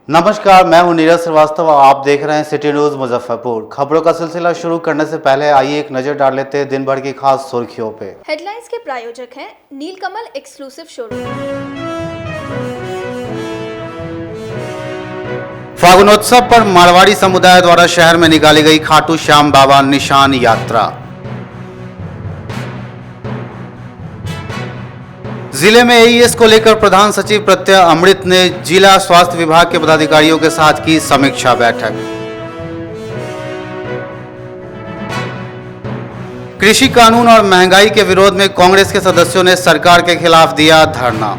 नमस्कार, मैं हूं नीरज श्रीवास्तव और आप देख रहे हैं सिटी न्यूज मुजफ्फरपुर। खबरों का सिलसिला शुरू करने से पहले आइए एक नजर डाल लेते हैं दिन भर की खास सुर्खियों पे। हेडलाइंस के प्रायोजक हैं नीलकमल एक्सक्लूसिव शोरूम। फागुनोत्सव पर मारवाड़ी समुदाय द्वारा शहर में निकाली गई खाटू श्याम बाबा निशान यात्रा। जिले में एईएस को लेकर प्रधान सचिव प्रत्यय अमृत ने जिला स्वास्थ्य विभाग के पदाधिकारियों के साथ की समीक्षा बैठक। कृषि कानून और महंगाई के विरोध में कांग्रेस के सदस्यों ने सरकार के खिलाफ दिया धरना।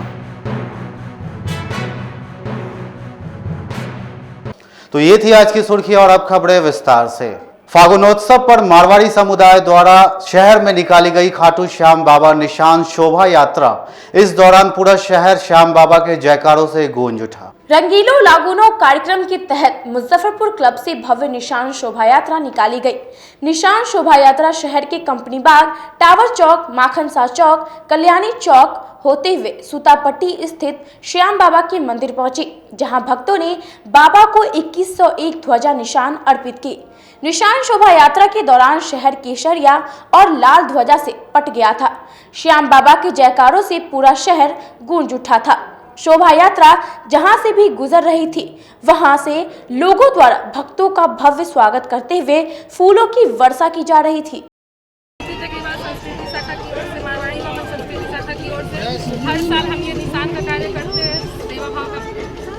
तो ये थी आज की सुर्खी और अब खबरें विस्तार से। फागुनोत्सव पर मारवाड़ी समुदाय द्वारा शहर में निकाली गई खाटू श्याम बाबा निशान शोभा यात्रा। इस दौरान पूरा शहर श्याम बाबा के जयकारों से गूंज उठा। रंगीलो लागूनो कार्यक्रम के तहत मुजफ्फरपुर क्लब से भव्य निशान शोभा यात्रा निकाली गई। निशान शोभा यात्रा शहर के कंपनी बाग, टावर चौक, माखनसा चौक, कल्याणी चौक होते हुए सूतापट्टी स्थित श्याम बाबा के मंदिर पहुंची, जहां भक्तों ने बाबा को 2101 ध्वजा निशान अर्पित की। निशान शोभा यात्रा के दौरान शहर केसरिया और लाल ध्वजा से पट गया था। श्याम बाबा के जयकारों से पूरा शहर गूंज उठा था। शोभा यात्रा जहां से भी गुजर रही थी, वहां से लोगों द्वारा भक्तों का भव्य स्वागत करते हुए फूलों की वर्षा की जा रही थी। हर साल हम ये निशान का कार्य करते हैं, सेवा भाव का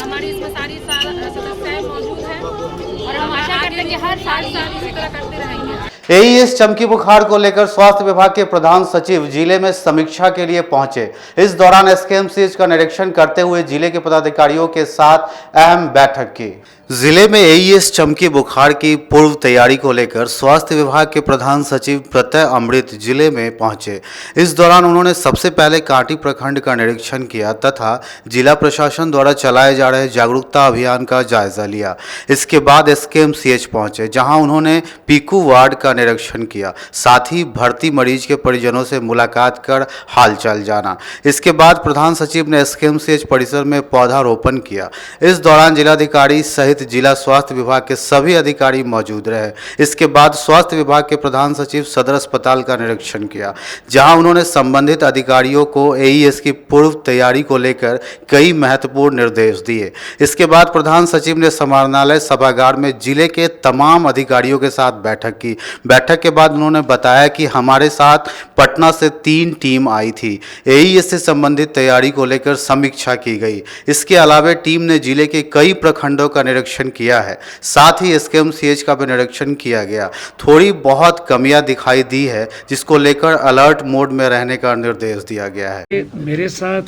हमारी इसमें सारी सदस्याएं मौजूद हैं और हम आशा करते हैं कि हर साल इसी तरह करते रहेंगे। एईएस चमकी बुखार को लेकर स्वास्थ्य विभाग के प्रधान सचिव जिले में समीक्षा के लिए पहुंचे। इस दौरान एसकेएमसीएच का निरीक्षण करते हुए जिले के पदाधिकारियों के साथ अहम बैठक की। जिले में एईएस चमकी बुखार की पूर्व तैयारी को लेकर स्वास्थ्य विभाग के प्रधान सचिव प्रत्यय अमृत जिले में पहुंचे। इस दौरान उन्होंने सबसे पहले कांटी प्रखंड का निरीक्षण किया तथा जिला प्रशासन द्वारा चलाए जा रहे जागरूकता अभियान का जायजा लिया। इसके बाद एसकेएमसीएच पहुंचे, जहां उन्होंने पीकू वार्ड का निरीक्षण किया, साथ ही भर्ती मरीज के परिजनों से मुलाकात कर हालचाल जाना। इसके बाद प्रधान सचिव ने एसकेएमसीएच परिसर में पौधारोपण किया। इस दौरान जिलाधिकारी सहित जिला स्वास्थ्य विभाग के सभी अधिकारी मौजूद रहे। इसके बाद स्वास्थ्य विभाग के प्रधान सचिव सदर अस्पताल का निरीक्षण किया, जहां उन्होंने संबंधित अधिकारियों को एईएस की पूर्व तैयारी को लेकर कई महत्वपूर्ण निर्देश दिए। इसके बाद प्रधान सचिव ने समाहरणालय सभागार में जिले के तमाम अधिकारियों के साथ बैठक की। बैठक के बाद उन्होंने बताया कि हमारे साथ पटना से 3 टीम आई थी। एईएस से संबंधित तैयारी को लेकर समीक्षा की गई। इसके अलावा टीम ने जिले के कई प्रखंडों का निरीक्षण किया है, साथ ही एसकेएमसीएच का भी निरीक्षण किया गया। थोड़ी बहुत कमियां दिखाई दी है, जिसको लेकर अलर्ट मोड में रहने का निर्देश दिया गया है। मेरे साथ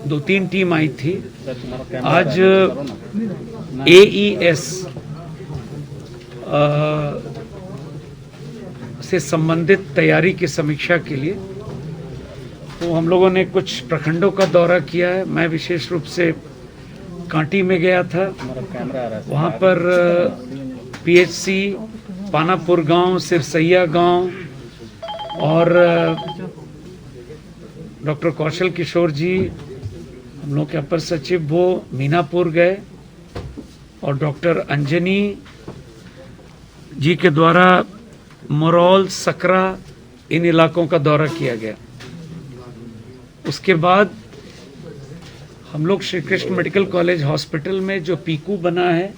2-3 टीम आई थी। आज एईएस से संबंधित तैयारी की समीक्षा के लिए तो हम लोगों ने कुछ प्रखंडों का दौरा किया है। मैं विशेष रूप से कांटी में गया था। वहाँ पर पीएचसी, पानापुर गांव, सिरसैया गांव और डॉक्टर कौशल किशोर जी, हम लोग के अपर सचिव, वो मीनापुर गए और डॉक्टर अंजनी जी के द्वारा मोरौल, सकरा, इन इलाकों का दौरा किया गया। उसके बाद हम लोग Shri Krishna medical college hospital में जो पीकू बना है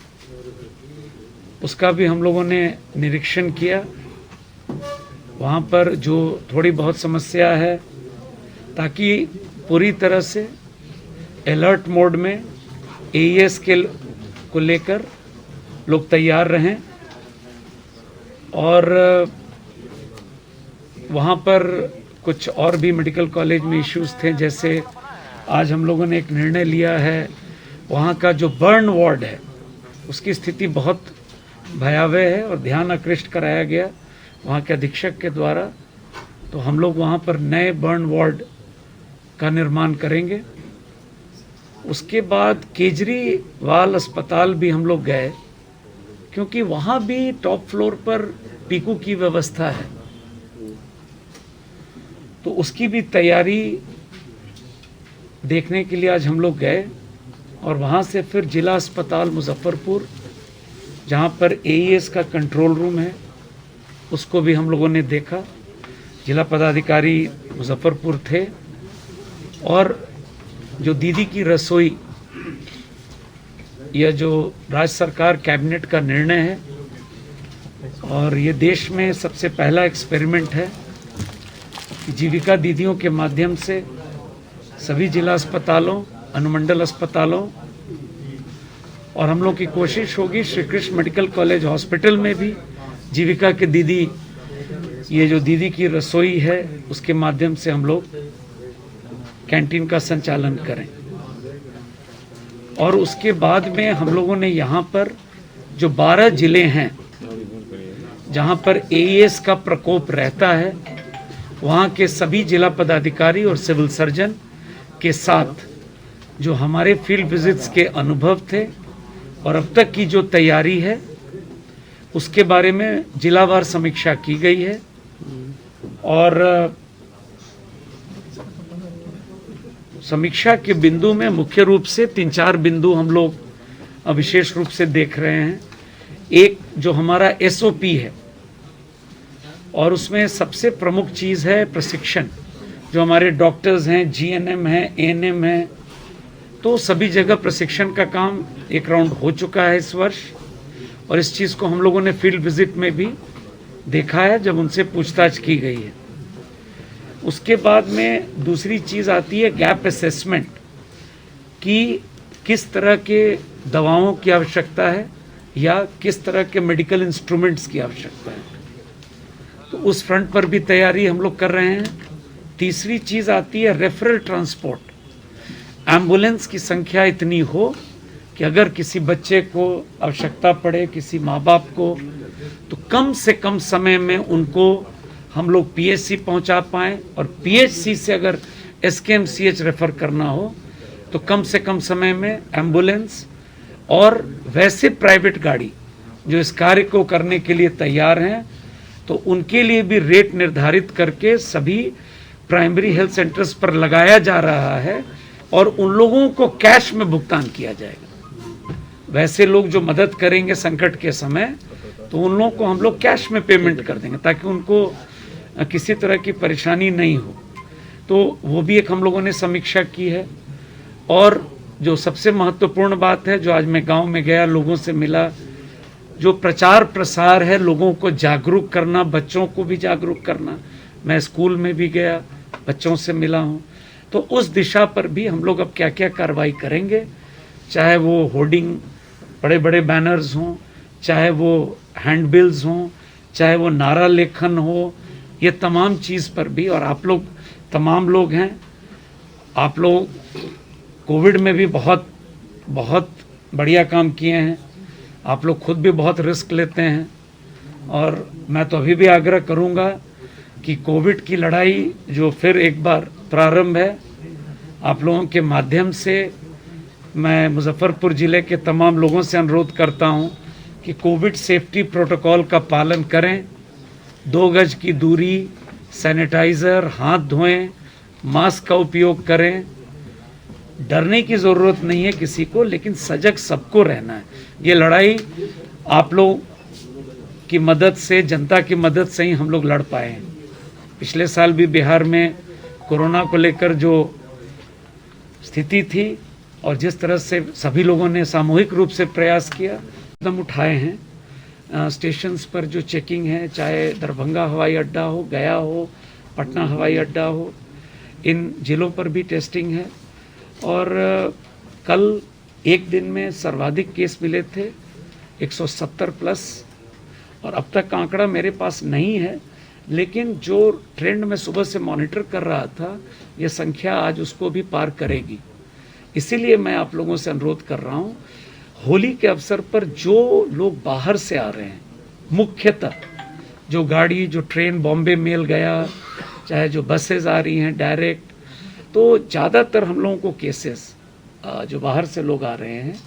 उसका भी हम लोगों ने निरीक्षण किया। वहाँ पर जो थोड़ी बहुत समस्या है, ताकि पूरी तरह से अलर्ट मोड में एईएस के को लेकर लोग तैयार रहें। और वहाँ पर कुछ और भी मेडिकल कॉलेज में इश्यूज थे, जैसे आज हम लोगों ने एक निर्णय लिया है, वहाँ का जो बर्न वार्ड है उसकी स्थिति बहुत भयावह है और ध्यान आकृष्ट कराया गया वहाँ के अधीक्षक के द्वारा। तो हम लोग वहाँ पर नए बर्न वार्ड का निर्माण करेंगे। उसके बाद केजरीवाल अस्पताल भी हम लोग गए, क्योंकि वहाँ भी टॉप फ्लोर पर पीकू की व्यवस्था है, तो उसकी भी तैयारी देखने के लिए आज हम लोग गए। और वहाँ से फिर जिला अस्पताल मुजफ्फरपुर, जहाँ पर एईएस का कंट्रोल रूम है, उसको भी हम लोगों ने देखा। जिला पदाधिकारी मुजफ्फरपुर थे और जो दीदी की रसोई, यह जो राज्य सरकार कैबिनेट का निर्णय है और ये देश में सबसे पहला एक्सपेरिमेंट है कि जीविका दीदियों के माध्यम से सभी जिला अस्पतालों, अनुमंडल अस्पतालों और हम लोग की कोशिश होगी Shri Krishna medical college hospital में भी जीविका के दीदी, ये जो दीदी की रसोई है उसके माध्यम से हम लोग कैंटीन का संचालन करें। और उसके बाद में हम लोगों ने यहाँ पर जो 12 जिले हैं जहाँ पर एईएस का प्रकोप रहता है, वहाँ के सभी जिला पदाधिकारी और सिविल सर्जन के साथ जो हमारे फील्ड विजिट्स के अनुभव थे और अब तक की जो तैयारी है उसके बारे में जिलावार समीक्षा की गई है। और समीक्षा के बिंदु में मुख्य रूप से 3-4 बिंदु हम लोग विशेष रूप से देख रहे हैं। एक जो हमारा एसओपी है और उसमें सबसे प्रमुख चीज़ है प्रशिक्षण। जो हमारे डॉक्टर्स हैं, जीएनएम हैं, एएनएम हैं, तो सभी जगह प्रशिक्षण का काम एक राउंड हो चुका है इस वर्ष और इस चीज़ को हम लोगों ने फील्ड विजिट में भी देखा है जब उनसे पूछताछ की गई है। उसके बाद में दूसरी चीज़ आती है गैप असेसमेंट, कि किस तरह के दवाओं की आवश्यकता है या किस तरह के मेडिकल इंस्ट्रूमेंट्स की आवश्यकता है, तो उस फ्रंट पर भी तैयारी हम लोग कर रहे हैं। तीसरी चीज़ आती है रेफरल ट्रांसपोर्ट। एम्बुलेंस की संख्या इतनी हो कि अगर किसी बच्चे को आवश्यकता पड़े, किसी माँ बाप को, तो कम से कम समय में उनको हम लोग पीएचसी पहुंचा पाएँ और पीएचसी से अगर एसकेएमसीएच रेफर करना हो तो कम से कम समय में एम्बुलेंस और वैसे प्राइवेट गाड़ी जो इस कार्य को करने के लिए तैयार हैं, तो उनके लिए भी रेट निर्धारित करके सभी प्राइमरी हेल्थ सेंटर्स पर लगाया जा रहा है और उन लोगों को कैश में भुगतान किया जाएगा। वैसे लोग जो मदद करेंगे संकट के समय, तो उन लोगों को हम लोग कैश में पेमेंट कर देंगे ताकि उनको किसी तरह की परेशानी नहीं हो। तो वो भी एक हम लोगों ने समीक्षा की है। और जो सबसे महत्वपूर्ण बात है, जो आज मैं गांव में गया, लोगों से मिला, जो प्रचार प्रसार है, लोगों को जागरूक करना, बच्चों को भी जागरूक करना। मैं स्कूल में भी गया, बच्चों से मिला हूँ, तो उस दिशा पर भी हम लोग अब क्या क्या कार्रवाई करेंगे, चाहे वो होर्डिंग, बड़े बड़े बैनर्स हों, चाहे वो हैंडबिल्स हों, चाहे वो नारा लेखन हो, ये तमाम चीज़ पर भी। और आप लोग तमाम लोग हैं, आप लोग कोविड में भी बहुत बहुत बढ़िया काम किए हैं, आप लोग खुद भी बहुत रिस्क लेते हैं। और मैं तो अभी भी आग्रह करूंगा कि कोविड की लड़ाई जो फिर एक बार प्रारंभ है, आप लोगों के माध्यम से मैं मुजफ्फरपुर ज़िले के तमाम लोगों से अनुरोध करता हूं कि कोविड सेफ्टी प्रोटोकॉल का पालन करें। 2 गज की दूरी, सैनिटाइज़र, हाथ धोएं, मास्क का उपयोग करें। डरने की ज़रूरत नहीं है किसी को, लेकिन सजग सबको रहना है। ये लड़ाई आप लोग की मदद से, जनता की मदद से ही हम लोग लड़ पाए हैं। पिछले साल भी बिहार में कोरोना को लेकर जो स्थिति थी और जिस तरह से सभी लोगों ने सामूहिक रूप से प्रयास किया, कदम उठाए हैं। स्टेशंस पर जो चेकिंग है, चाहे दरभंगा हवाई अड्डा हो, गया हो, पटना हवाई अड्डा हो, इन जिलों पर भी टेस्टिंग है। और कल एक दिन में सर्वाधिक केस मिले थे 170 प्लस, और अब तक का आंकड़ा मेरे पास नहीं है, लेकिन जो ट्रेंड में सुबह से मॉनिटर कर रहा था, ये संख्या आज उसको भी पार करेगी। इसीलिए मैं आप लोगों से अनुरोध कर रहा हूँ, होली के अवसर पर जो लोग बाहर से आ रहे हैं, मुख्यतः जो गाड़ी, जो ट्रेन बॉम्बे मेल गया, चाहे जो बसेस आ रही हैं डायरेक्ट, तो ज़्यादातर हम लोगों को केसेस जो बाहर से लोग आ रहे हैं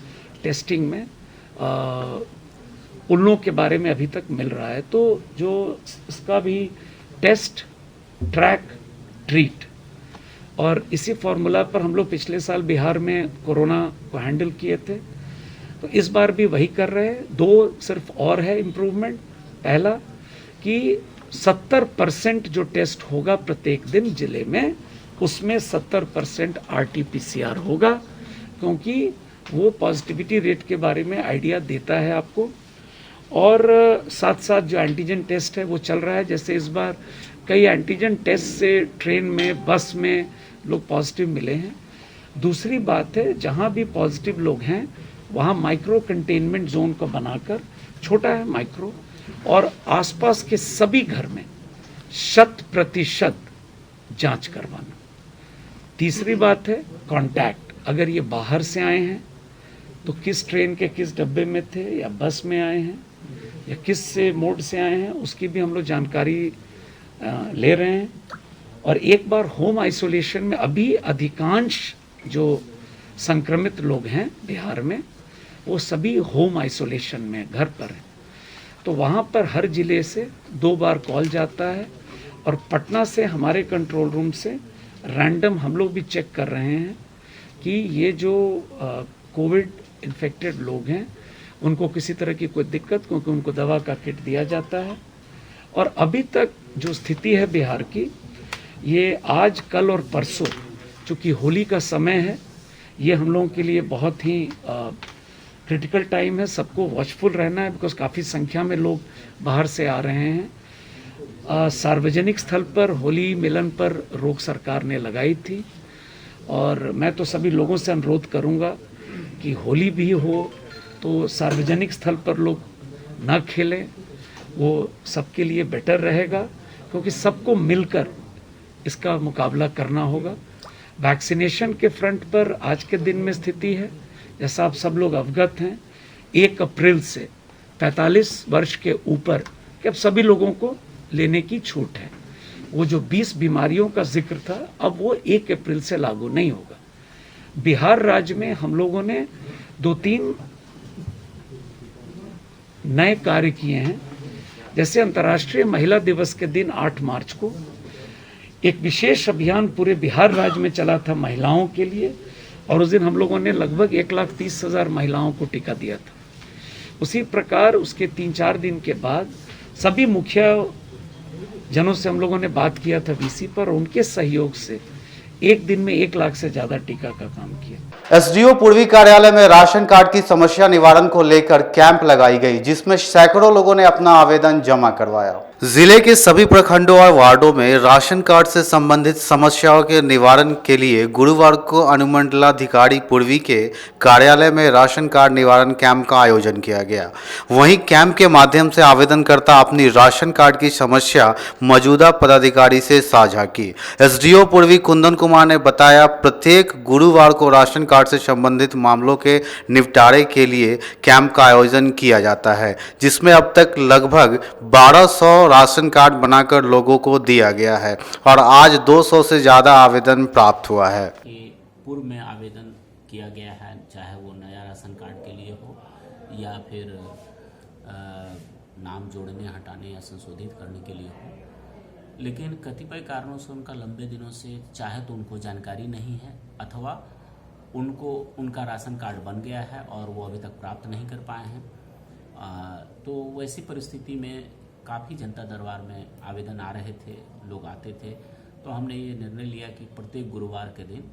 टेस्टिंग में, उन लोगों के बारे में अभी तक मिल रहा है। तो जो इसका भी टेस्ट, ट्रैक, ट्रीट, और इसी फॉर्मूला पर हम लोग पिछले साल बिहार में कोरोना को हैंडल किए थे, तो इस बार भी वही कर रहे हैं। दो सिर्फ और है इम्प्रूवमेंट। पहला कि 70% जो टेस्ट होगा प्रत्येक दिन जिले में, उसमें 70% RT-PCR होगा, क्योंकि वो पॉजिटिविटी रेट के बारे में आइडिया देता है आपको। और साथ साथ जो एंटीजन टेस्ट है वो चल रहा है। जैसे इस बार कई एंटीजन टेस्ट से ट्रेन में, बस में लोग पॉजिटिव मिले हैं। दूसरी बात है, जहाँ भी पॉजिटिव लोग हैं वहाँ माइक्रो कंटेनमेंट जोन को बनाकर, छोटा है माइक्रो, और आसपास के सभी घर में 100% जांच करवाना। तीसरी बात है कांटेक्ट। अगर ये बाहर से आए हैं तो किस ट्रेन के किस डब्बे में थे, या बस में आए हैं, या किस से मोड से आए हैं, उसकी भी हम लोग जानकारी ले रहे हैं। और एक बार होम आइसोलेशन में, अभी अधिकांश जो संक्रमित लोग हैं बिहार में वो सभी होम आइसोलेशन में, घर पर हैं। तो वहाँ पर हर जिले से 2 बार कॉल जाता है, और पटना से हमारे कंट्रोल रूम से रैंडम हम लोग भी चेक कर रहे हैं कि ये जो कोविड इन्फेक्टेड लोग हैं उनको किसी तरह की कोई दिक्कत, क्योंकि उनको दवा का किट दिया जाता है। और अभी तक जो स्थिति है बिहार की, ये आज, कल और परसों, चूँकि होली का समय है, ये हम लोगों के लिए बहुत ही क्रिटिकल टाइम है। सबको वॉचफुल रहना है, बिकॉज काफ़ी संख्या में लोग बाहर से आ रहे हैं। सार्वजनिक स्थल पर होली मिलन पर रोक सरकार ने लगाई थी, और मैं तो सभी लोगों से अनुरोध करूंगा कि होली भी हो तो सार्वजनिक स्थल पर लोग ना खेलें, वो सबके लिए बेटर रहेगा, क्योंकि सबको मिलकर इसका मुकाबला करना होगा। वैक्सीनेशन के फ्रंट पर आज के दिन में स्थिति है, जैसा आप सब लोग अवगत हैं, 1 अप्रैल से 45 वर्ष के ऊपर के अब सभी लोगों को लेने की छूट है। वो जो 20 बीमारियों का जिक्र था, अब वो 1 अप्रैल से लागू नहीं होगा। बिहार राज्य में हम लोगों ने 2-3 नए कार्य किए हैं। जैसे अंतर्राष्ट्रीय महिला दिवस के दिन 8 मार्च को एक विशेष अभियान पूरे बिहार राज्य में चला था महिलाओं के लिए, और उस दिन हम लोगों ने लगभग 1,30,000 महिलाओं को टीका दिया था। उसी प्रकार उसके 3-4 दिन के बाद सभी मुखिया जनों से हम लोगों ने बात किया था VC पर, उनके सहयोग से एक दिन में 1 लाख से ज्यादा टीका का काम किया। एसडीओ पूर्वी कार्यालय में राशन कार्ड की समस्या निवारण को लेकर कैंप लगाई गई, जिसमें सैकड़ों लोगों ने अपना आवेदन जमा करवाया। जिले के सभी प्रखंडों और वार्डों में राशन कार्ड से संबंधित समस्याओं के निवारण के लिए गुरुवार को अनुमंडलाधिकारी पूर्वी के कार्यालय में राशन कार्ड निवारण कैंप का आयोजन किया गया। वहीं कैंप के माध्यम से आवेदनकर्ता अपनी राशन कार्ड की समस्या मौजूदा पदाधिकारी से साझा की। एसडीओ पूर्वी कुंदन कुमार ने बताया, प्रत्येक गुरुवार को राशन कार्ड से संबंधित मामलों के निपटारे के लिए कैंप का आयोजन किया जाता है, जिसमें अब तक लगभग 1200 राशन कार्ड बनाकर लोगों को दिया गया है, और आज 200 से ज़्यादा आवेदन प्राप्त हुआ है। पूर्व में आवेदन किया गया है, चाहे वो नया राशन कार्ड के लिए हो या फिर नाम जोड़ने, हटाने या संशोधित करने के लिए हो, लेकिन कतिपय कारणों से उनका लंबे दिनों से चाहे तो उनको जानकारी नहीं है, अथवा उनको उनका राशन कार्ड बन गया है और वो अभी तक प्राप्त नहीं कर पाए हैं। तो वैसी परिस्थिति में काफ़ी जनता दरबार में आवेदन आ रहे थे, लोग आते थे, तो हमने ये निर्णय लिया कि प्रत्येक गुरुवार के दिन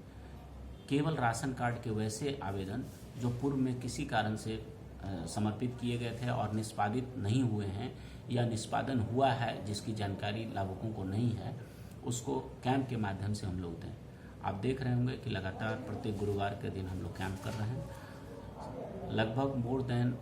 केवल राशन कार्ड के वैसे आवेदन जो पूर्व में किसी कारण से समर्पित किए गए थे और निष्पादित नहीं हुए हैं, या निष्पादन हुआ है जिसकी जानकारी लाभुकों को नहीं है, उसको कैंप के माध्यम से हम लोग दें। आप देख रहे होंगे कि लगातार प्रत्येक गुरुवार के दिन हम लोग कैंप कर रहे हैं। लगभग मोर देन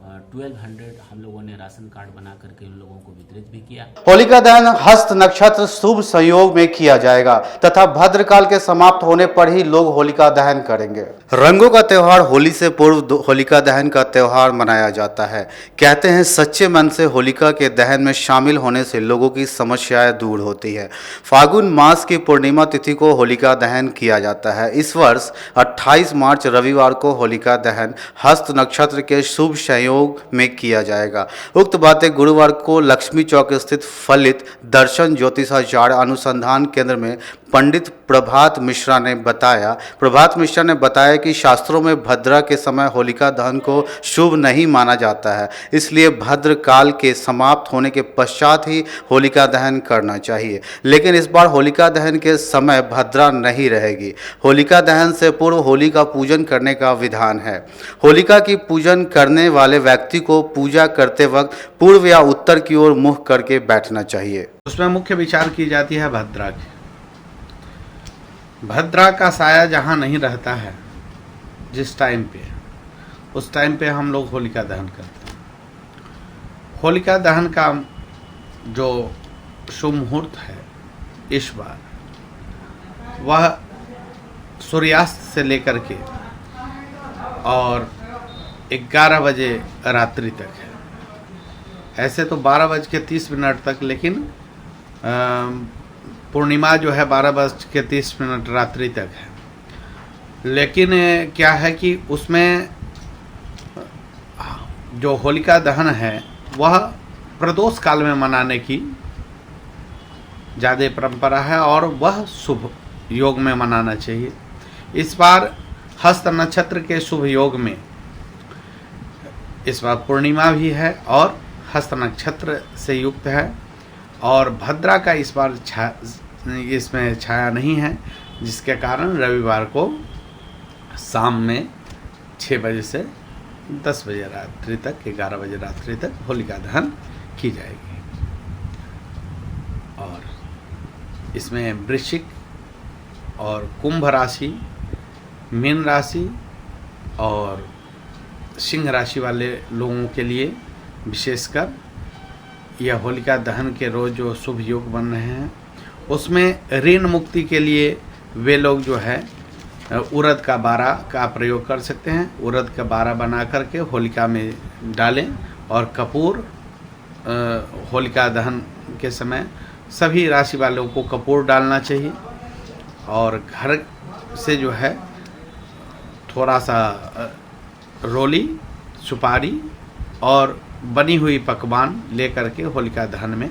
1200 हम लोगों ने राशन कार्ड बना करके उन लोगों को वितरित भी किया। होलिका दहन हस्त नक्षत्र शुभ संयोग में किया जाएगा तथा भद्रकाल के समाप्त होने पर ही लोग होलिका दहन करेंगे। रंगों का त्यौहार होली से पूर्व होलिका दहन का त्यौहार मनाया जाता है। कहते हैं सच्चे मन से होलिका के दहन में शामिल होने से लोगों की समस्याएं दूर होती है। फागुन मास की पूर्णिमा तिथि को होलिका दहन किया जाता है। इस वर्ष 28 मार्च रविवार को होलिका दहन हस्त नक्षत्र के शुभ संयोग सहयोग में किया जाएगा। उक्त बातें गुरुवार को लक्ष्मी चौक स्थित फलित दर्शन ज्योतिषाचार्य अनुसंधान केंद्र में पंडित प्रभात मिश्रा ने बताया। प्रभात मिश्रा ने बताया कि शास्त्रों में भद्रा के समय होलिका दहन को शुभ नहीं माना जाता है, इसलिए भद्र काल के समाप्त होने के पश्चात ही होलिका दहन करना चाहिए। लेकिन इस बार होलिका दहन के समय भद्रा नहीं रहेगी। होलिका दहन से पूर्व होली का पूजन करने का विधान है। होलिका की पूजन करने वाले व्यक्ति को पूजा करते वक्त पूर्व या उत्तर की ओर मुख करके बैठना चाहिए। उसमें मुख्य विचार की जाती है भद्रा की। भद्रा का साया जहाँ नहीं रहता है, जिस टाइम पे, उस टाइम पे हम लोग होलिका दहन करते हैं। होलिका दहन का जो शुभ मुहूर्त है इस बार, वह सूर्यास्त से लेकर के और 11 बजे रात्रि तक है। ऐसे तो 12:30 तक, लेकिन पूर्णिमा जो है 12:30 रात्रि तक है। लेकिन क्या है कि उसमें जो होलिका दहन है वह प्रदोष काल में मनाने की ज़्यादा परंपरा है और वह शुभ योग में मनाना चाहिए। इस बार हस्त नक्षत्र के शुभ योग में इस बार पूर्णिमा भी है और हस्त नक्षत्र से युक्त है और भद्रा का इस बार इसमें छाया नहीं है, जिसके कारण रविवार को शाम में 6 बजे से 10 बजे रात्रि तक, 11 बजे रात्रि तक होलिका दहन की जाएगी। और इसमें वृश्चिक और कुंभ राशि, मीन राशि और सिंह राशि वाले लोगों के लिए विशेषकर यह होलिका दहन के रोज़ जो शुभ योग बन रहे हैं, उसमें ऋण मुक्ति के लिए वे लोग जो है उड़द का बारा का प्रयोग कर सकते हैं। उड़द का बारा बना करके होलिका में डालें और कपूर होलिका दहन के समय सभी राशि वालों को कपूर डालना चाहिए। और घर से जो है थोड़ा सा रोली, सुपारी और बनी हुई पकवान लेकर के होलिका दहन में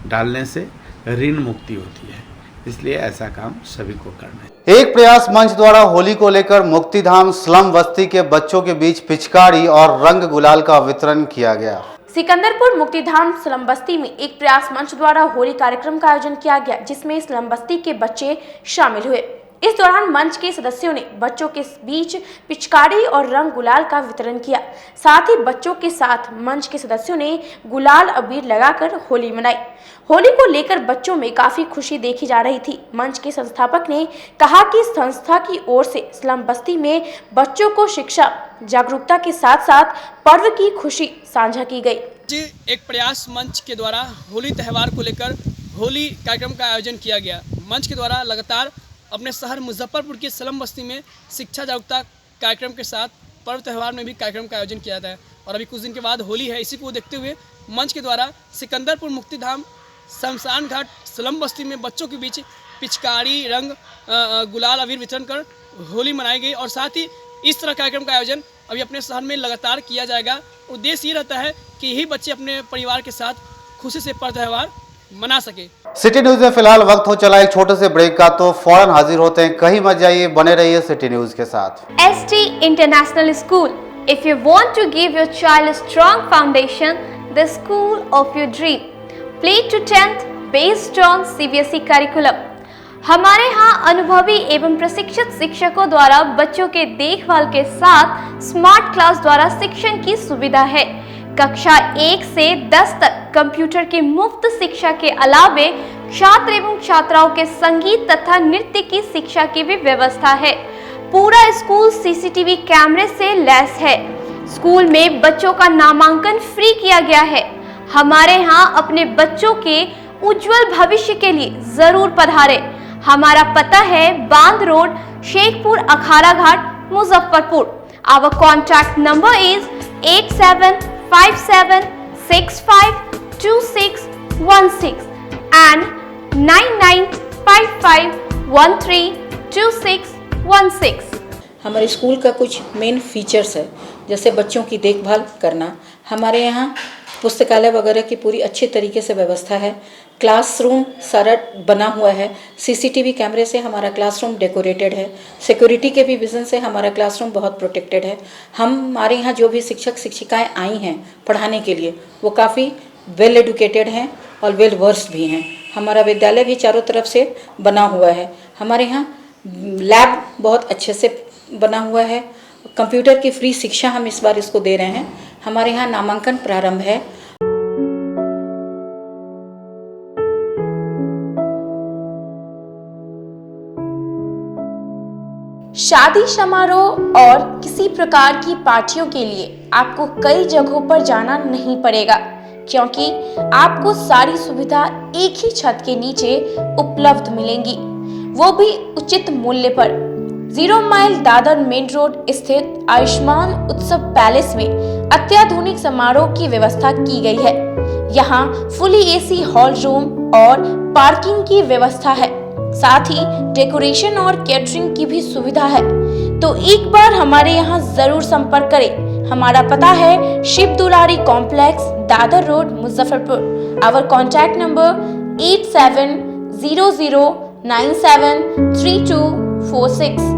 डालने से ऋण मुक्ति होती है, इसलिए ऐसा काम सभी को करना है। एक प्रयास मंच द्वारा होली को लेकर मुक्तिधाम स्लम बस्ती के बच्चों के बीच पिचकारी और रंग गुलाल का वितरण किया गया। सिकंदरपुर मुक्तिधाम स्लम बस्ती में एक प्रयास मंच द्वारा होली कार्यक्रम का आयोजन किया गया, जिसमें स्लम बस्ती के बच्चे शामिल हुए। इस दौरान मंच के सदस्यों ने बच्चों के बीच पिचकारी और रंग गुलाल का वितरण किया। साथ ही बच्चों के साथ मंच के सदस्यों ने गुलाल अबीर लगाकर होली मनाई। होली को लेकर बच्चों में काफी खुशी देखी जा रही थी। मंच के संस्थापक ने कहा कि संस्था की ओर से स्लम बस्ती में बच्चों को शिक्षा, जागरूकता के साथ साथ पर्व की खुशी साझा की गई। एक प्रयास मंच के द्वारा होली त्यौहार को लेकर होली कार्यक्रम का आयोजन किया गया। मंच के द्वारा लगातार अपने शहर मुजफ्फरपुर की स्लम बस्ती में शिक्षा जागरूकता कार्यक्रम के साथ पर्व त्यौहार में भी कार्यक्रम का आयोजन किया जाता है और अभी कुछ दिन के बाद होली है। इसी को देखते हुए मंच के द्वारा सिकंदरपुर मुक्तिधाम शमशान घाट स्लम बस्ती में बच्चों के बीच पिचकारी, रंग, गुलाल अबीर वितरण कर होली मनाई गई और साथ ही इस तरह कार्यक्रम का आयोजन अभी अपने शहर में लगातार किया जाएगा। उद्देश्य ये रहता है कि यही बच्चे अपने परिवार के साथ खुशी से पर्व त्यौहार मना सके। सिटी न्यूज में फिलहाल वक्त हो चला एक छोटे से ब्रेक का, तो फौरन हाजिर होते हैं। कहीं मत जाइए, बने रहिए सिटी न्यूज के साथ। ST International School. If you want to give your child a strong foundation, the school of your dream. Play to 10th based on CBSE curriculum. हमारे यहाँ अनुभवी एवं प्रशिक्षित शिक्षकों द्वारा बच्चों के देखभाल के साथ स्मार्ट क्लास द्वारा शिक्षण की सुविधा है। कक्षा 1 से 10 तक कंप्यूटर की मुफ्त शिक्षा के अलावे छात्र एवं छात्राओं के संगीत तथा नृत्य की शिक्षा की भी व्यवस्था है। पूरा स्कूल CCTV कैमरे से लैस है। स्कूल में बच्चों का नामांकन फ्री किया गया है। हमारे यहाँ अपने बच्चों के उज्जवल भविष्य के लिए जरूर पधारें। हमारा पता है बांध road, Shekhpur Akhara Ghat, Muzaffarpur. Our contact number is 8757652616 and 9955132616। हमारे स्कूल का कुछ मेन फीचर्स है जैसे बच्चों की देखभाल करना। हमारे यहाँ पुस्तकालय वगैरह की पूरी अच्छी तरीके से व्यवस्था है। क्लासरूम सारा बना हुआ है, सीसीटीवी कैमरे से हमारा क्लासरूम डेकोरेटेड है। सिक्योरिटी के भी विजन से हमारा क्लासरूम बहुत प्रोटेक्टेड है। हमारे यहाँ जो भी शिक्षक शिक्षिकाएं आई हैं पढ़ाने के लिए वो काफ़ी वेल एडुकेटेड हैं और वेल वर्स्ड भी हैं। हमारा विद्यालय भी चारों तरफ से बना हुआ है। हमारे यहाँ लैब बहुत अच्छे से बना हुआ है। कंप्यूटर की फ्री शिक्षा हम इस बार इसको दे रहे हैं। हमारे यहाँ नामांकन प्रारंभ है। शादी समारोह और किसी प्रकार की पार्टियों के लिए आपको कई जगहों पर जाना नहीं पड़ेगा, क्योंकि आपको सारी सुविधा एक ही छत के नीचे उपलब्ध मिलेंगी, वो भी उचित मूल्य पर। 0 माइल दादर मेन रोड स्थित आयुष्मान उत्सव पैलेस में अत्याधुनिक समारोह की व्यवस्था की गई है। यहाँ फुली एसी हॉल रूम और पार्किंग की व्यवस्था है, साथ ही डेकोरेशन और कैटरिंग की भी सुविधा है। तो एक बार हमारे यहाँ जरूर संपर्क करें। हमारा पता है Shiv Dulari complex, Dadar road, Muzaffarpur. Our contact number 8700973246।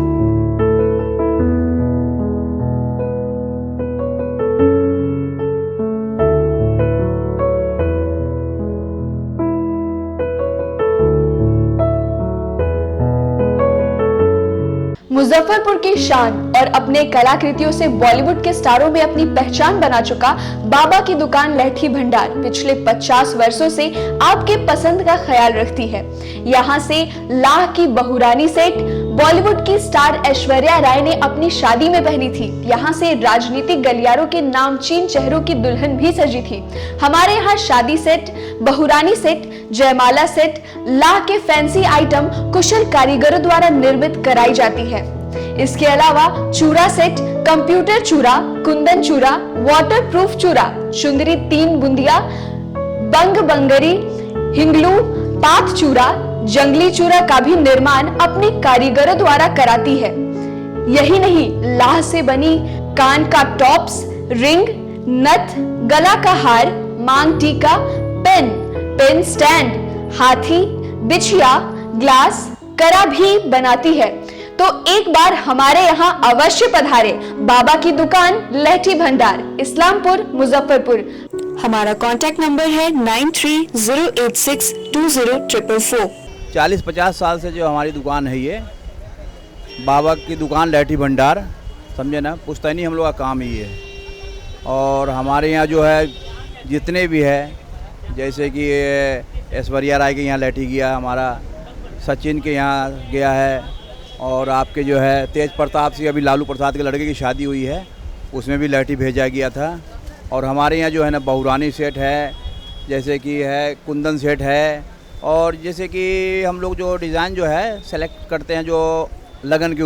Muzaffarpur की शान और अपने कलाकृतियों से बॉलीवुड के स्टारों में अपनी पहचान बना चुका बाबा की दुकान लहठी भंडार पिछले 50 वर्षों से आपके पसंद का ख्याल रखती है। यहाँ से लाह की बहुरानी सेट बॉलीवुड की स्टार ऐश्वर्या राय ने अपनी शादी में पहनी थी। यहाँ से राजनीतिक गलियारों के नामचीन चेहरों की दुल्हन भी सजी थी। हमारे यहाँ शादी सेट, बहुरानी सेट, जयमाला सेट, लाह के फैंसी आइटम कुशल कारीगरों द्वारा निर्मित कराई जाती है। इसके अलावा चूड़ा सेट, कंप्यूटर चूड़ा, कुंदन चूड़ा, वाटरप्रूफ चूड़ा, चुंदरी 3 बुंदिया, बंग बंगरी, हिंगलू, पात चूड़ा, जंगली चूड़ा का भी निर्माण अपने कारीगरों द्वारा कराती है। यही नहीं, लाह से बनी कान का टॉप्स, रिंग, नथ, गला का हार, मांग टीका, पेन स्टैंड, हाथी, बिछिया, ग्लास, करा भी बनाती है। तो एक बार हमारे यहाँ अवश्य पधारे। बाबा की दुकान लहठी भंडार, इस्लामपुर, मुजफ्फरपुर। हमारा कांटेक्ट नंबर है 9308620444। 40-50 साल से जो हमारी दुकान है ये बाबा की दुकान लहठी भंडार, समझे ना, पुश्तैनी हम लोग का काम ही है। और हमारे यहाँ जो है जितने भी है, जैसे कि ऐश्वर्या राय के यहाँ लहठी गया, हमारा सचिन के यहाँ गया है, और आपके जो है तेज प्रताप से अभी लालू प्रसाद के लड़के की शादी हुई है, उसमें भी लहठी भेजा गया था। और हमारे यहाँ जो है ना बहुरानी सेट है, जैसे कि है कुंदन सेट है, और जैसे कि हम लोग जो डिज़ाइन जो है सेलेक्ट करते हैं जो लगन के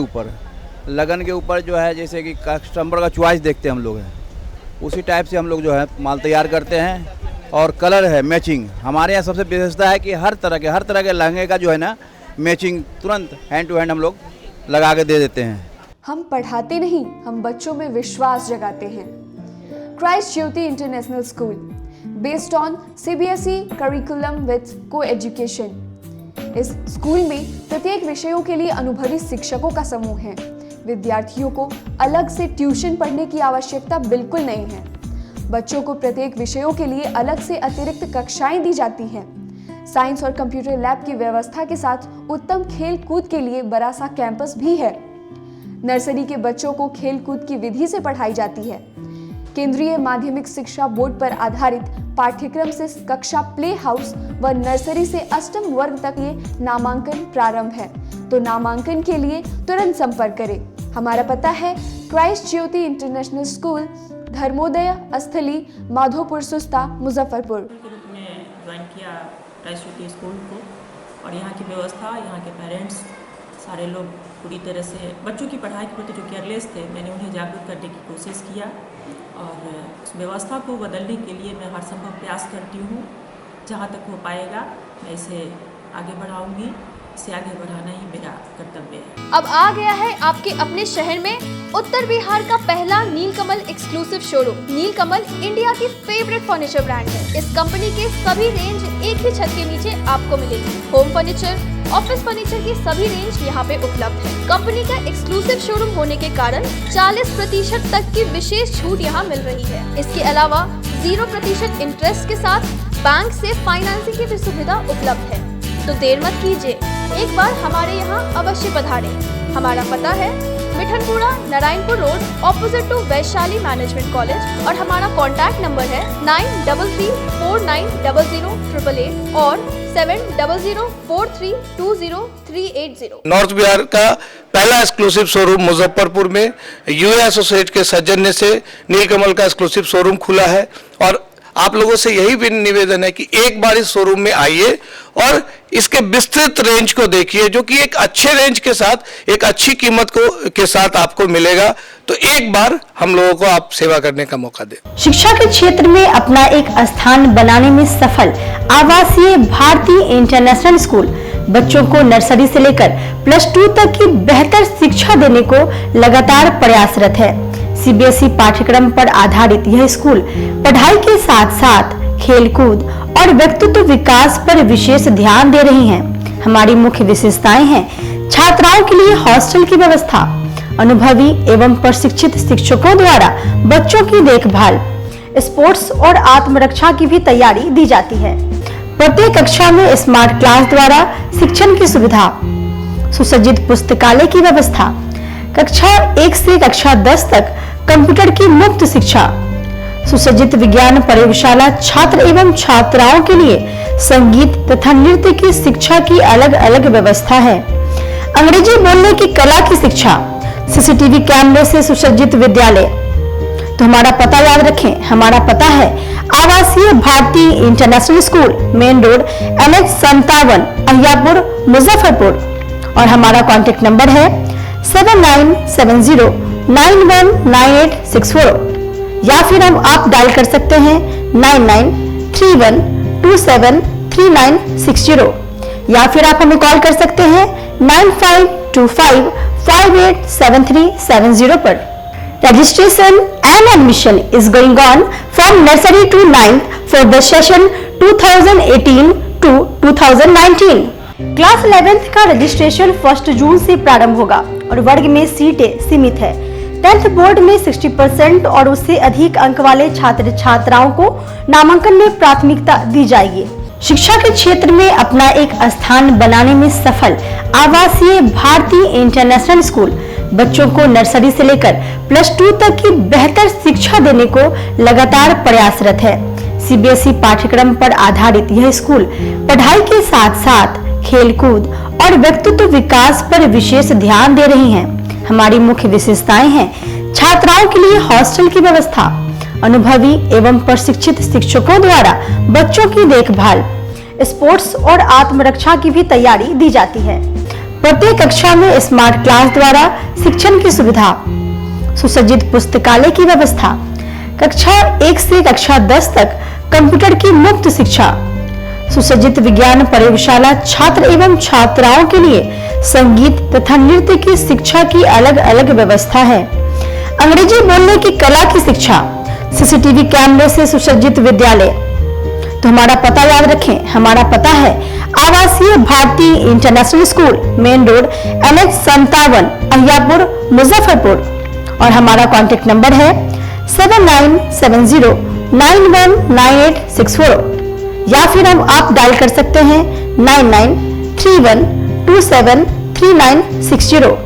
ऊपर जो है, जैसे कि कस्टमर का चॉइस देखते हैं हम लोग हैं, उसी टाइप से हम लोग जो है माल तैयार करते हैं। और कलर है मैचिंग। हमारे यहाँ सबसे विशेषता है कि हर तरह के लहंगे का जो है ना मैचिंग तुरंत हैंड टू हैंड हम लोग लगा के दे देते हैं। हम पढ़ाते नहीं, हम बच्चों में विश्वास जगाते हैं। Christ Jyoti international school, based on CBSE curriculum with co-education. इस स्कूल में प्रत्येक विषयों के लिए अनुभवी शिक्षकों का समूह है। विद्यार्थियों को अलग से ट्यूशन पढ़ने की आवश्यकता बिल्कुल नहीं है। बच्चों को प्रत्येक विषयों के लिए अलग से अतिरिक्त कक्षाएं दी जाती हैं। साइंस और कंप्यूटर लैब की व्यवस्था के साथ उत्तम खेल कूद के लिए बड़ा सा कैंपस भी है। नर्सरी के बच्चों को खेल कूद की विधि से पढ़ाई जाती है। केंद्रीय माध्यमिक शिक्षा बोर्ड पर आधारित पाठ्यक्रम से कक्षा प्ले हाउस व नर्सरी से अष्टम वर्ग तक ये नामांकन प्रारंभ है। तो नामांकन के लिए तुरंत संपर्क करें। हमारा पता है Christ Jyoti international school, Dharmodaya स्थली, माधोपुर सुस्ता, मुजफ्फरपुर। के रूप में ज्वाइन किया क्राइस्ट ज्योति स्कूल को, और यहाँ की व्यवस्था, यहाँ के पेरेंट्स सारे लोग पूरी तरह से बच्चों की पढ़ाई के प्रति जो केयरलेस थे, मैंने उन्हें जागरूक करने की कोशिश किया, और उस व्यवस्था को बदलने के लिए मैं हर संभव प्रयास करती हूँ। जहाँ तक हो पाएगा मैं इसे आगे बढ़ाऊँगी। इसे आगे बढ़ाना ही मेरा कर्तव्य है। अब आ गया है आपके अपने शहर में उत्तर बिहार का पहला नीलकमल एक्सक्लूसिव शोरूम। नीलकमल इंडिया की फेवरेट फर्नीचर ब्रांड है। इस कंपनी के सभी रेंज एक ही छत के नीचे आपको मिलेगी। होम फर्नीचर, ऑफिस फर्नीचर की सभी रेंज यहाँ पे उपलब्ध है। कंपनी का एक्सक्लूसिव शोरूम होने के कारण 40% तक की विशेष छूट यहाँ मिल रही है। इसके अलावा 0% इंटरेस्ट के साथ बैंक से फाइनेंसिंग की भी सुविधा उपलब्ध है। तो देर मत कीजिए, एक बार हमारे यहाँ अवश्य पधारें। हमारा पता है Mithanpura, Narayanpur road, opposite to Vaishali management college और हमारा कॉन्टैक्ट नंबर है 9334900888 और 7004320380। नॉर्थ बिहार का पहला एक्सक्लूसिव शोरूम मुजफ्फरपुर में यूए एसोसिएट के सौजन्य से नीलकमल का एक्सक्लूसिव शोरूम खुला है और आप लोगों से यही भी निवेदन है कि एक बार इस शोरूम में आइए और इसके विस्तृत रेंज को देखिए, जो कि एक अच्छे रेंज के साथ एक अच्छी कीमत के साथ आपको मिलेगा। तो एक बार हम लोगों को आप सेवा करने का मौका दें। शिक्षा के क्षेत्र में अपना एक स्थान बनाने में सफल आवासीय भारतीय इंटरनेशनल स्कूल बच्चों को नर्सरी से लेकर +2 तक की बेहतर शिक्षा देने को लगातार प्रयासरत है। सीबीएसई पाठ्यक्रम पर आधारित यह स्कूल पढ़ाई के साथ साथ खेलकूद और व्यक्तित्व विकास पर विशेष ध्यान दे रही हैं। हमारी मुख्य विशेषताएं हैं छात्राओं के लिए हॉस्टल की व्यवस्था, अनुभवी एवं प्रशिक्षित शिक्षकों द्वारा बच्चों की देखभाल, स्पोर्ट्स और आत्मरक्षा की भी तैयारी दी जाती है। प्रत्येक कक्षा में स्मार्ट क्लास द्वारा शिक्षण की सुविधा, सुसज्जित पुस्तकालय की व्यवस्था, कक्षा 1 से कक्षा 10 तक कंप्यूटर की मुफ्त शिक्षा, सुसज्जित विज्ञान प्रयोगशाला, छात्र एवं छात्राओं के लिए संगीत तथा नृत्य की शिक्षा की अलग अलग व्यवस्था है। अंग्रेजी बोलने की कला की शिक्षा, सीसीटीवी कैमरे से सुसज्जित विद्यालय। तो हमारा पता याद रखें, हमारा पता है आवासीय भारतीय international school, main road NH57, Ahiyapur, Muzaffarpur और हमारा कॉन्टेक्ट नंबर है 7970919864 या फिर हम आप डायल कर सकते हैं 9931273960 या फिर आप हमें कॉल कर सकते हैं 9525587370 पर। Registration and admission is going on from nursery to 9th for the session 2018 to 2019. Class 11th का रजिस्ट्रेशन 1 जून से प्रारंभ होगा और वर्ग में सीटें सीमित है। 10th बोर्ड में 60% और उससे अधिक अंक वाले छात्र छात्राओं को नामांकन में प्राथमिकता दी जाएगी। शिक्षा के क्षेत्र में अपना एक स्थान बनाने में सफल आवासीय भारतीय इंटरनेशनल स्कूल बच्चों को नर्सरी से लेकर +2 तक की बेहतर शिक्षा देने को लगातार प्रयासरत है। सीबीएसई पाठ्यक्रम पर आधारित यह स्कूल पढ़ाई के साथ साथ खेलकूद और व्यक्तित्व विकास पर विशेष ध्यान दे रही हैं। हमारी मुख्य विशेषताएं हैं छात्राओं के लिए हॉस्टल की व्यवस्था, अनुभवी एवं प्रशिक्षित शिक्षकों द्वारा बच्चों की देखभाल, स्पोर्ट्स और आत्मरक्षा की भी तैयारी दी जाती है। प्रत्येक कक्षा में स्मार्ट क्लास द्वारा शिक्षण की सुविधा, सुसज्जित पुस्तकालय की व्यवस्था, कक्षा 1 से कक्षा 10 तक कंप्यूटर की मुफ्त शिक्षा, सुसज्जित विज्ञान प्रयोगशाला, छात्र एवं छात्राओं के लिए संगीत तथा नृत्य की शिक्षा की अलग अलग व्यवस्था है। अंग्रेजी बोलने की कला की शिक्षा, सीसीटीवी कैमरे से सुसज्जित विद्यालय। तो हमारा पता याद रखें, हमारा पता है आवासीय भारतीय international school, main road NH57, Ahiyapur, Muzaffarpur और हमारा कॉन्टेक्ट नंबर है 7970919864 या फिर हम आप डायल कर सकते हैं 9931273960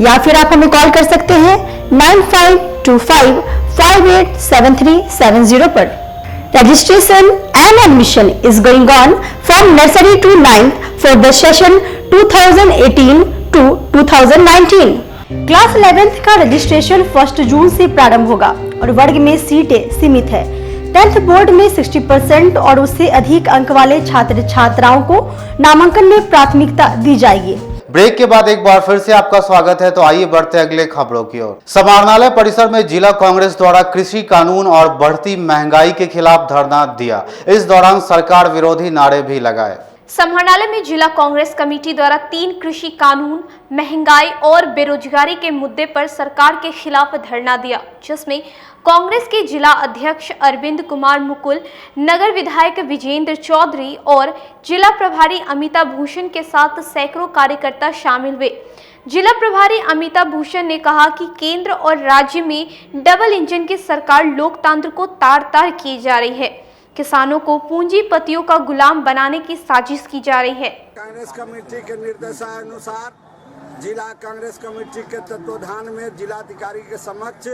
या फिर आप हमें कॉल कर सकते हैं 9525587370 पर। Registration and admission is going on from nursery to 9th for the session 2018 to 2019. Class 11th का रजिस्ट्रेशन 1 जून से प्रारंभ होगा और वर्ग में सीटें सीमित है। 10th बोर्ड में 60% और उससे अधिक अंक वाले छात्र छात्राओं को नामांकन में प्राथमिकता दी जाएगी। ब्रेक के बाद एक बार फिर से आपका स्वागत है। तो आइए बढ़ते अगले खबरों की ओर। समाहरणालय परिसर में जिला कांग्रेस द्वारा कृषि कानून और बढ़ती महंगाई के खिलाफ धरना दिया। इस दौरान सरकार विरोधी नारे भी लगाए। समाहरणालय में जिला कांग्रेस कमेटी द्वारा 3 कृषि कानून, महंगाई और बेरोजगारी के मुद्दे पर सरकार के खिलाफ धरना दिया, जिसमें कांग्रेस के जिला अध्यक्ष अरविंद कुमार मुकुल, नगर विधायक विजेंद्र चौधरी और जिला प्रभारी अमिता भूषण के साथ सैकड़ों कार्यकर्ता शामिल हुए। जिला प्रभारी अमिता भूषण ने कहा कि केंद्र और राज्य में डबल इंजन की सरकार लोकतंत्र को तार-तार की जा रही है। किसानों को पूंजीपतियों का गुलाम बनाने की साजिश की जा रही है। कांग्रेस कमेटी के निर्देशानुसार जिला कांग्रेस कमेटी के तत्वाधान में जिलाधिकारी के समक्ष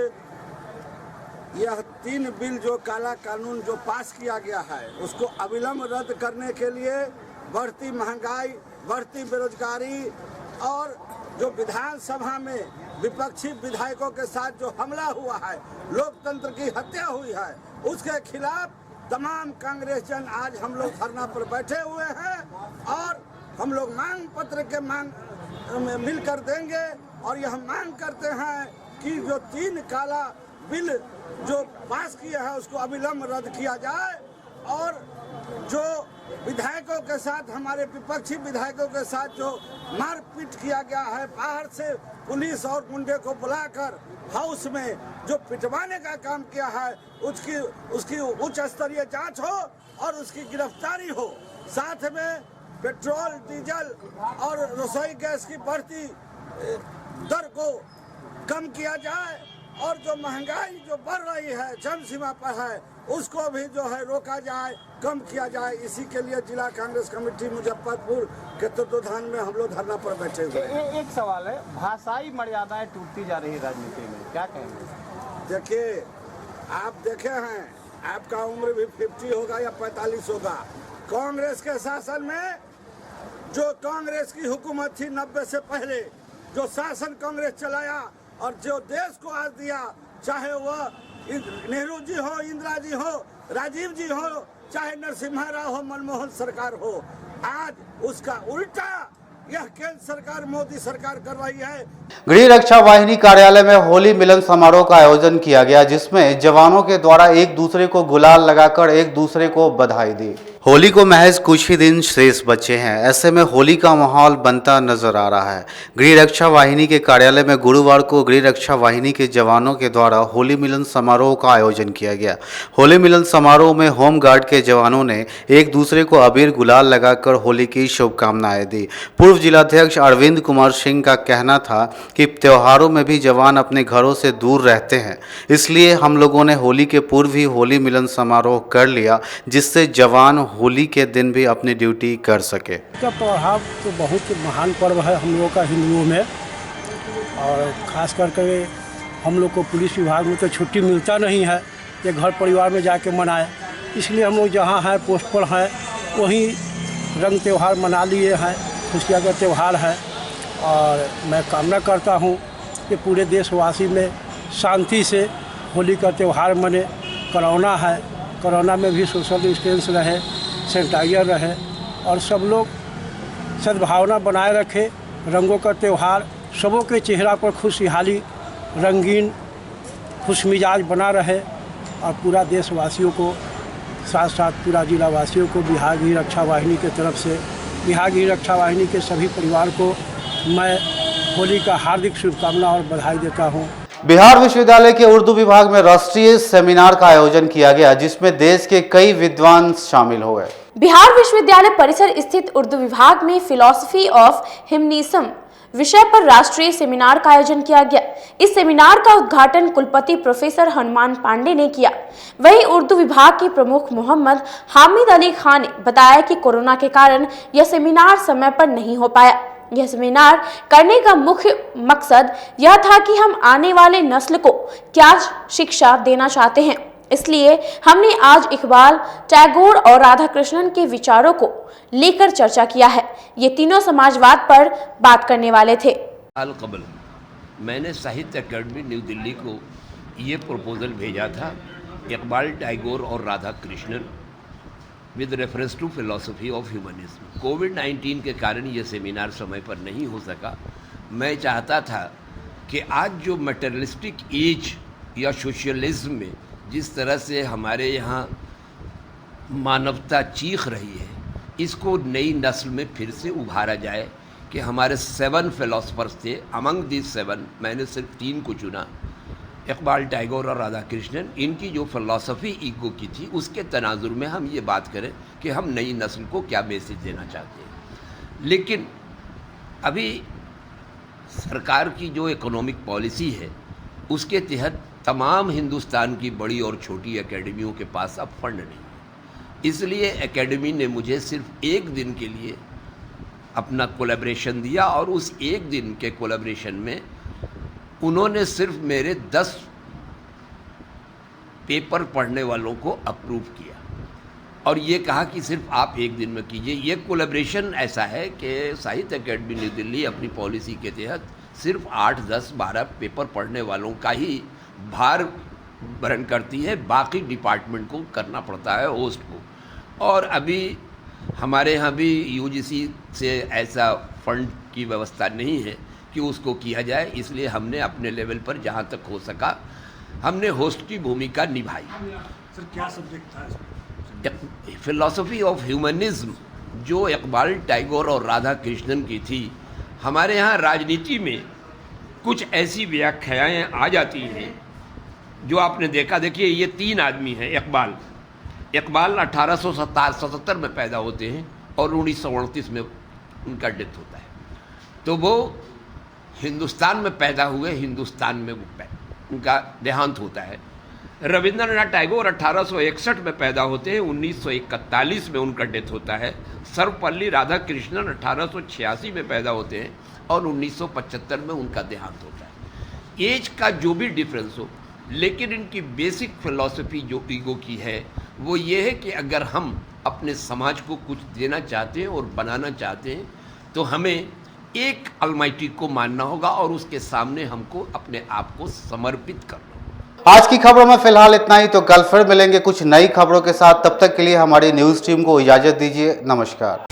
यह 3 बिल जो काला कानून जो पास किया गया है उसको अविलंब रद्द करने के लिए बढ़ती महंगाई, बढ़ती बेरोजगारी और जो विधानसभा में विपक्षी विधायकों के साथ जो हमला हुआ है, लोकतंत्र की हत्या हुई है, उसके खिलाफ तमाम कांग्रेस जन आज हम लोग धरना पर बैठे हुए हैं और हम लोग मांग पत्र के मांग में मिलकर देंगे और यह मांग करते हैं कि जो 3 काला बिल जो पास किए हैं उसको अविलंब रद्द किया जाए और जो विधायकों के साथ, हमारे विपक्षी विधायकों के साथ जो मारपीट किया गया है, बाहर से पुलिस और गुंडे को बुलाकर हाउस में जो पिटवाने का काम किया है, उसकी उच्च स्तरीय जांच हो और उसकी गिरफ्तारी हो। साथ में पेट्रोल, डीजल और रसोई गैस की बढ़ती दर को कम किया जाए और जो महंगाई जो बढ़ रही है, चरम सीमा पर है, उसको भी जो है रोका जाए, कम किया जाए। इसी के लिए जिला कांग्रेस कमेटी मुजफ्फरपुर के तत्वाधान में हम लोग धरना पर बैठे हुए हैं। एक सवाल है, भाषाई मर्यादाएं टूटती जा रही है राजनीति में, क्या कहेंगे? देखिए, आप देखे हैं, आपका उम्र भी 50 होगा या 45 होगा। कांग्रेस के शासन में जो कांग्रेस की हुकूमत थी 90 से पहले, जो शासन कांग्रेस चलाया और जो देश को आज दिया, चाहे वह नेहरू जी हो, इंदिरा जी हो, राजीव जी हो, चाहे नरसिम्हा राव हो, मनमोहन सरकार हो, आज उसका उल्टा यह केंद्र सरकार, मोदी सरकार कर रही है। गृह रक्षा वाहिनी कार्यालय में होली मिलन समारोह का आयोजन किया गया, जिसमें जवानों के द्वारा एक दूसरे को गुलाल लगाकर एक दूसरे को बधाई दी। होली को महज कुछ ही दिन शेष बचे हैं, ऐसे में होली का माहौल बनता नजर आ रहा है। गृह रक्षा वाहिनी के कार्यालय में गुरुवार को गृह रक्षा वाहिनी के जवानों के द्वारा होली मिलन समारोह का आयोजन किया गया। होली मिलन समारोह में होम गार्ड के जवानों ने एक दूसरे को अबीर गुलाल लगाकर होली की शुभकामनाएं दी। पूर्व जिलाध्यक्ष अरविंद कुमार सिंह का कहना था कि त्योहारों में भी जवान अपने घरों से दूर रहते हैं, इसलिए हम लोगों ने होली के पूर्व ही होली मिलन समारोह कर लिया, जिससे जवान होली के दिन भी अपनी ड्यूटी कर सके। का त्योहार तो बहुत महान पर्व है हम लोग का हिंदुओं में, और ख़ास करके हम लोग को पुलिस विभाग में तो छुट्टी मिलता नहीं है कि घर परिवार में जाके मनाए, इसलिए हम लोग जहाँ हैं पोस्ट पर हैं वहीं रंग त्यौहार मना लिए हैं। खुशियाँ का त्यौहार है और मैं कामना करता हूँ कि पूरे देशवासी में शांति से होली का त्यौहार मने। कोरोना है, कोरोना में भी सोशल डिस्टेंस रहे, सैनिटाइजर रहे और सब लोग सद्भावना बनाए रखे। रंगों का त्यौहार, सबों के चेहरा पर खुशहाली, रंगीन खुश मिजाज बना रहे और पूरा देशवासियों को साथ साथ पूरा जिलावासियों को बिहार गृह रक्षा वाहिनी की तरफ से, बिहार गृह रक्षा वाहिनी के सभी परिवार को मैं होली का हार्दिक शुभकामना और बधाई देता हूँ। बिहार विश्वविद्यालय के उर्दू विभाग में राष्ट्रीय सेमिनार का आयोजन किया गया, जिसमें देश के कई विद्वान शामिल हुए। बिहार विश्वविद्यालय परिसर स्थित उर्दू विभाग में फिलॉसफी ऑफ हिम्निज्म विषय पर राष्ट्रीय सेमिनार का आयोजन किया गया। इस सेमिनार का उद्घाटन कुलपति प्रोफेसर हनुमान पांडे ने किया। वहीं उर्दू विभाग के प्रमुख मोहम्मद हामिद अली खान ने बताया कि कोरोना के कारण यह सेमिनार समय पर नहीं हो पाया। यह सेमिनार करने का मुख्य मकसद यह था कि हम आने वाले नस्ल को क्या शिक्षा देना चाहते हैं, इसलिए हमने आज इकबाल, टैगोर और राधा कृष्णन के विचारों को लेकर चर्चा किया है। ये तीनों समाजवाद पर बात करने वाले थे। अल-कबल मैंने साहित्य अकेडमी न्यू दिल्ली को ये प्रपोजल भेजा था, इकबाल, टैगोर और Radha Krishnan with reference to philosophy of humanism. कोविड-19 के कारण ये सेमिनार समय पर नहीं हो सका। मैं चाहता था कि आज जो मटेरियलिस्टिक एज या सोशलिज्म में जिस तरह से हमारे यहाँ मानवता चीख रही है, इसको नई नस्ल में फिर से उभारा जाए कि हमारे 7 फिलोसफर्स थे, अमंग दिस 7 मैंने सिर्फ 3 को चुना, इकबाल, टैगोर और राधा कृष्णन। इनकी जो फिलॉसफी ईगो की थी उसके तनाजुर में हम ये बात करें कि हम नई नस्ल को क्या मैसेज देना चाहते हैं। लेकिन अभी सरकार की जो इकोनॉमिक पॉलिसी है उसके तहत तमाम हिंदुस्तान की बड़ी और छोटी एकेडमियों के पास अब फंड नहीं है, इसलिए एकेडमी ने मुझे सिर्फ 1 दिन के लिए अपना कोलैबोरेशन दिया और उस 1 दिन के कोलैबोरेशन में उन्होंने सिर्फ मेरे 10 पेपर पढ़ने वालों को अप्रूव किया और ये कहा कि सिर्फ आप 1 दिन में कीजिए। ये कोलैबोरेशन ऐसा है कि साहित्य अकेडमी न्यू दिल्ली अपनी पॉलिसी के तहत सिर्फ 8, 10, 12 पेपर पढ़ने वालों का ही भार वहन करती है, बाकी डिपार्टमेंट को करना पड़ता है, होस्ट को। और अभी हमारे यहाँ भी यूजीसी से ऐसा फंड की व्यवस्था नहीं है कि उसको किया जाए, इसलिए हमने अपने लेवल पर जहाँ तक हो सका हमने होस्ट की भूमिका निभाई। सर क्या सब्जेक्ट था इसमें? फिलॉसफी ऑफ ह्यूमनिज्म जो इकबाल, टैगोर और राधा कृष्णन की थी। हमारे यहाँ राजनीति में कुछ ऐसी व्याख्याएं आ जाती हैं जो आपने देखा। देखिए ये 3 आदमी हैं। इकबाल 1877 में पैदा होते हैं और 1938 में उनका डेथ होता है, तो वो हिंदुस्तान में पैदा हुए, हिंदुस्तान में उनका देहांत होता है। रविंद्रनाथ टैगोर 1861 में पैदा होते हैं, 1941 में उनका डेथ होता है। सर्वपल्ली राधाकृष्णन 1886 में पैदा होते हैं और 1975 में उनका देहांत होता है। एज का जो भी डिफरेंस हो, लेकिन इनकी बेसिक फिलॉसफी जो ईगो की है वो ये है कि अगर हम अपने समाज को कुछ देना चाहते हैं और बनाना चाहते हैं तो हमें एक अलमाइटी को मानना होगा और उसके सामने हमको अपने आप को समर्पित करना होगा। आज की खबरों में फिलहाल इतना ही, तो कल फिर मिलेंगे कुछ नई खबरों के साथ। तब तक के लिए हमारी न्यूज़ टीम को इजाज़त दीजिए। नमस्कार।